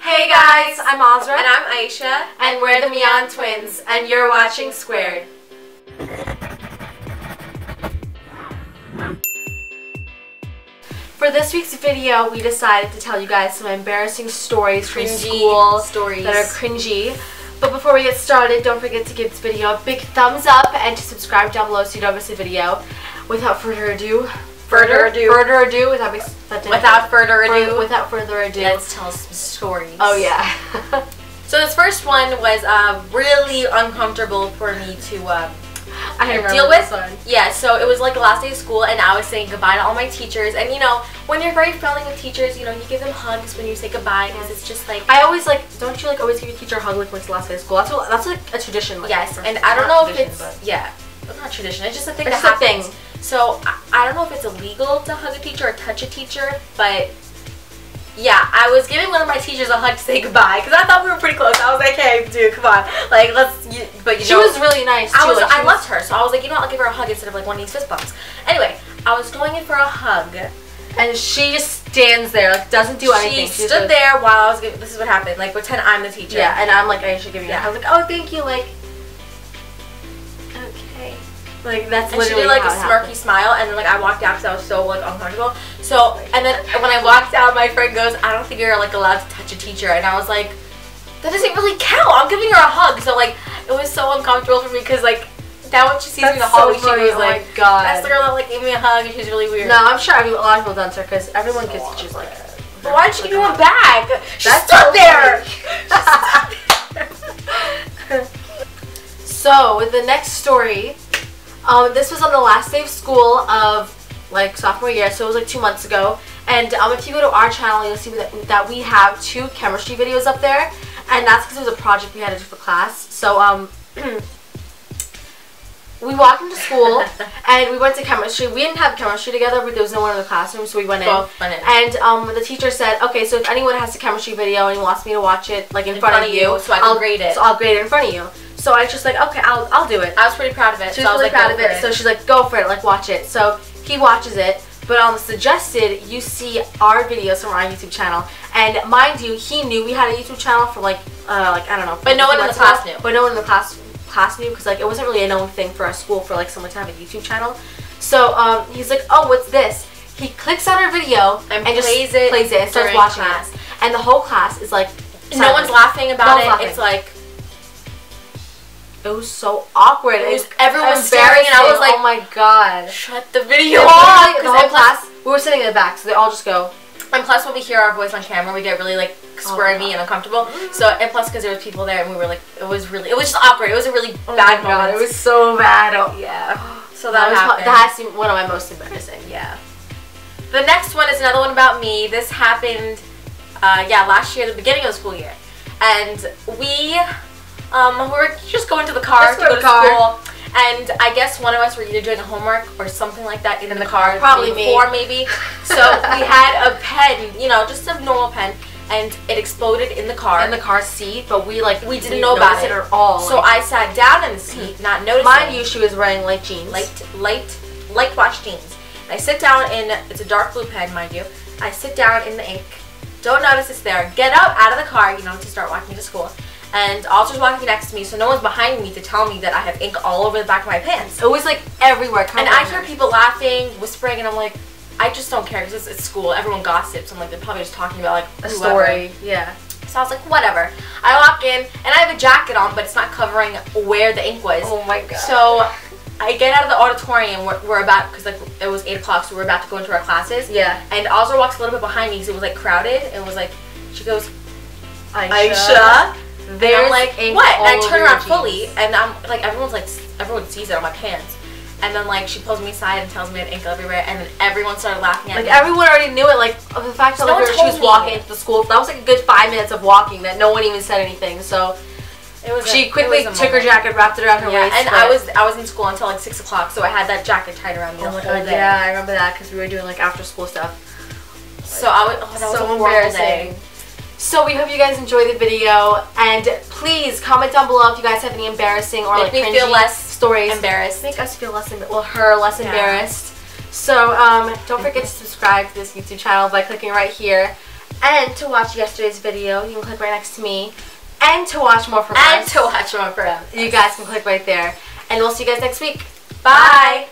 Hey guys, I'm Azra. And I'm Aisha. And we're the Mian twins. And you're watching Squared. For this week's video, we decided to tell you guys some embarrassing stories from school that are cringy. But before we get started, don't forget to give this video a big thumbs up and to subscribe down below so you don't miss a video. Without further ado, let's tell some stories. Oh yeah. So this first one was really uncomfortable for me to deal with. Yeah, so it was like the last day of school and I was saying goodbye to all my teachers, and you know, when you're very friendly with teachers, you know, you give them hugs when you say goodbye because it's just like, I always like, don't you like always give your teacher a hug like when it's the last day of school? That's like a tradition. Like, yes, and I don't know if it's it's not tradition. It's just a thing that happens. So I don't know if it's illegal to hug a teacher or touch a teacher, but yeah, I was giving one of my teachers a hug to say goodbye because I thought we were pretty close. I was like, hey, dude, come on, like but you she was really nice too. I loved her, so I was like, you know, I'll give her a hug instead of like one of these fist bumps. Anyway, I was going in for a hug, and she just stands there, like doesn't do anything. She stood there while I was giving. This is what happened. Like, pretend I'm the teacher. Yeah, and I'm like, I should give you a hug. I was like, oh, thank you, like. Like, that's and literally she did like a smirky smile, and then like I walked out because I was so like uncomfortable. So, and then when I walked out, my friend goes, I don't think you're like allowed to touch a teacher, and I was like, that doesn't really count. I'm giving her a hug. So like, it was so uncomfortable for me because like, now when she sees me in the hallway, she was like, oh my god, that's the girl that like gave me a hug, and she's really weird. No, I'm sure a lot of people done to her because everyone gives teachers like. But why did she give me one back? She stood there. So the next story. This was on the last day of school of like sophomore year, so it was like 2 months ago. And if you go to our channel, you'll see that we have 2 chemistry videos up there, and that's because it was a project we had to do for class. So we walked into school and we went to chemistry. We didn't have chemistry together, but there was no one in the classroom, so we went in. And the teacher said, okay, so if anyone has a chemistry video and he wants me to watch it like in front of you, so I'll grade it. So I'll grade it in front of you. So I was just like, okay, I'll do it. I was pretty proud of it. She was really proud of it. So she's like, go for it, like watch it. So he watches it, but on the suggested, you see our videos from our YouTube channel. And mind you, he knew we had a YouTube channel for like I don't know. But no one in the class knew. But no one in the class knew because like it wasn't really a known thing for our school for like someone to have a YouTube channel. So he's like, oh, what's this? He clicks on our video and just plays it and starts watching it. And the whole class is like, no one's laughing about it. It's like. It was so awkward. Everyone was staring, and I was like, "Oh my god, shut the video off!" The whole class, we were sitting in the back, so they all just go. And plus, when we hear our voice on camera, we get really like squirmy and uncomfortable. So, and plus, because there was people there, and we were like, it was just awkward. It was a really bad moment. It was so bad. Oh yeah. So that was one of my most embarrassing. Yeah. The next one is another one about me. This happened, last year, the beginning of the school year, and we were just going to the car to go to school, and I guess one of us were either doing a homework or something like that in the car. Probably me. Maybe. So we had a pen, you know, just a normal pen, and it exploded in the car. In the car seat, but we didn't know about it at all. So I sat down in the seat, not noticing. Mind you, she was wearing light jeans. Light wash jeans. And I sit down in, it's a dark blue pen, mind you. I sit down in the ink, don't notice it's there, get out of the car, you know, to start walking to school. And Altar's walking next to me, so no one's behind me to tell me that I have ink all over the back of my pants. It was like everywhere. And I hear people laughing, whispering, and I'm like, I just don't care because it's school. Everyone gossips. I'm like, they're probably just talking about like a story. Yeah. So I was like, whatever. I walk in, and I have a jacket on, but it's not covering where the ink was. Oh my god. So I get out of the auditorium. We're about, because like it was 8 o'clock, so we're about to go into our classes. Yeah. And Altar walks a little bit behind me because it was like crowded. It was like, she goes, Aisha. And I'm like, what? And I turn around fully, and I'm like, everyone sees it on my pants. And then like she pulls me aside and tells me I had ink everywhere, and then everyone started laughing at me. Like everyone already knew it. Like the fact that like, she was walking into the school, that was like a good 5 minutes of walking that no one even said anything. So she quickly took her jacket, wrapped it around her waist. And I was in school until like 6 o'clock, so I had that jacket tied around me the whole day. Yeah, I remember that because we were doing like after school stuff. So that was so embarrassing. So we hope you guys enjoy the video, and please comment down below if you guys have any embarrassing or like cringy feel less stories. Embarrassed. Make us feel less embarrassed. So don't forget to subscribe to this YouTube channel by clicking right here. And to watch yesterday's video, you can click right next to me. And to watch more from us. And to watch more from us. You guys can click right there. And we'll see you guys next week. Bye.